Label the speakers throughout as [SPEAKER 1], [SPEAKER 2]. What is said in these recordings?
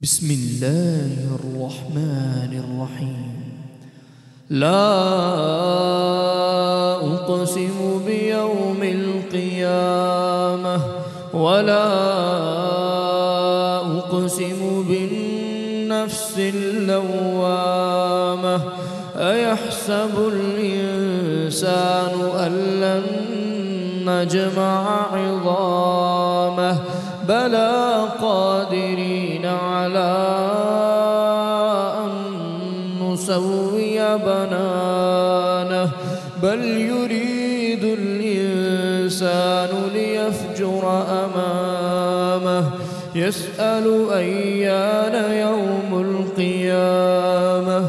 [SPEAKER 1] بسم الله الرحمن الرحيم. لا أقسم بيوم القيامة ولا أقسم بالنفس اللوامة. أيحسب الإنسان أن لن نجمع عظامه بلى قادرين على أن نسوي بنانه بل يريد الإنسان ليفجر أمامه يسأل أيان يوم القيامة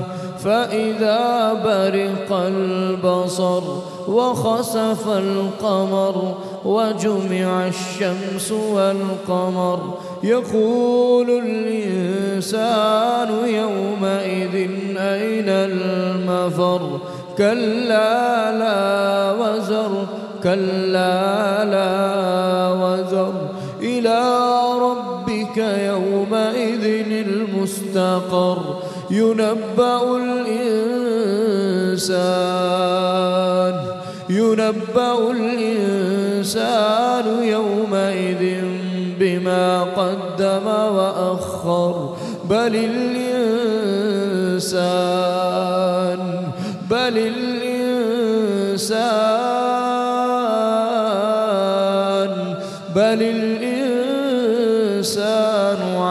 [SPEAKER 1] فإذا برق البصر وخسف القمر وجمع الشمس والقمر يقول الإنسان يومئذ أين المفر كلا لا وزر كلا لا وزر إلى ربك يومئذ المستقر ينبأ الإنسان يومئذ بما قدم وأخر بل الإنسان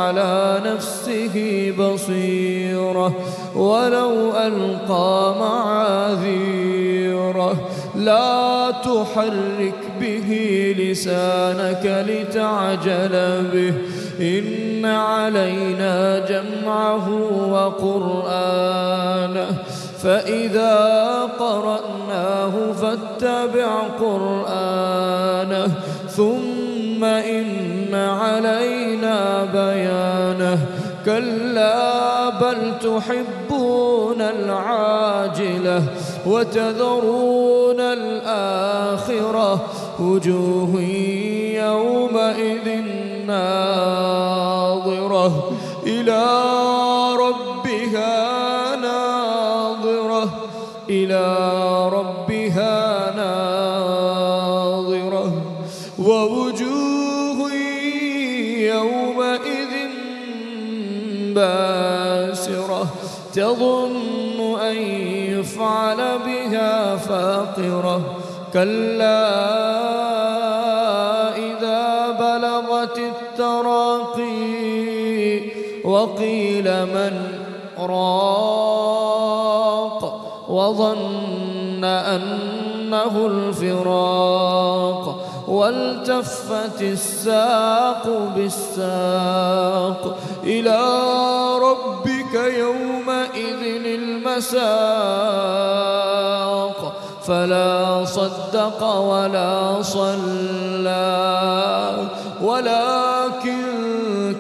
[SPEAKER 1] على نفسه بصيرة ولو ألقى معاذيره لا تحرك به لسانك لتعجل به إن علينا جمعه وقرآنه فإذا قرأناه فاتبع قرآنه ثم إن علينا بيانه كلا بل تحبون العاجلة وتذرون الآخرة وجوه يومئذ ناظرة إلى ربها ناظرة ووجوه يومئذ باسرة تظن أن يفعل بها فاقرة كلا إذا بلغت التراقي وقيل من راق وظن أنه الفراق والتفت الساق بالساق إلى ربك يومئذ المساق فلا صدق ولا صلى ولكن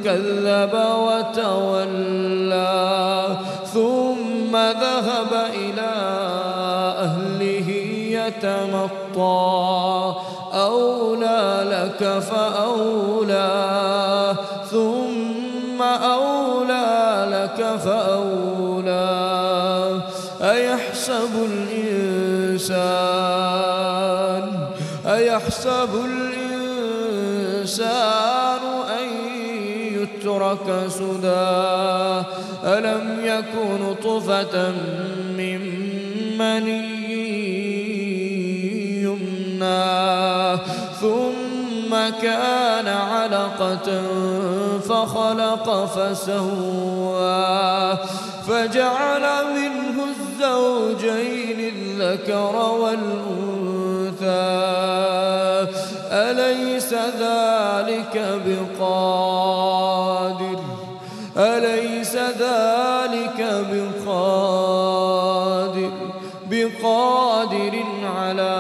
[SPEAKER 1] كذب وتولى ثم ذهب إلى أهله يتمطى أولى لك فأولى ثم أولى لك فأولى أيحسب الإنسان أن يترك سدى ألم يكن نطفة من مني يمنى ثم كان علقة فخلق فسوى فجعل منه الزوجين الذكر والأنثى أليس ذلك بقادر على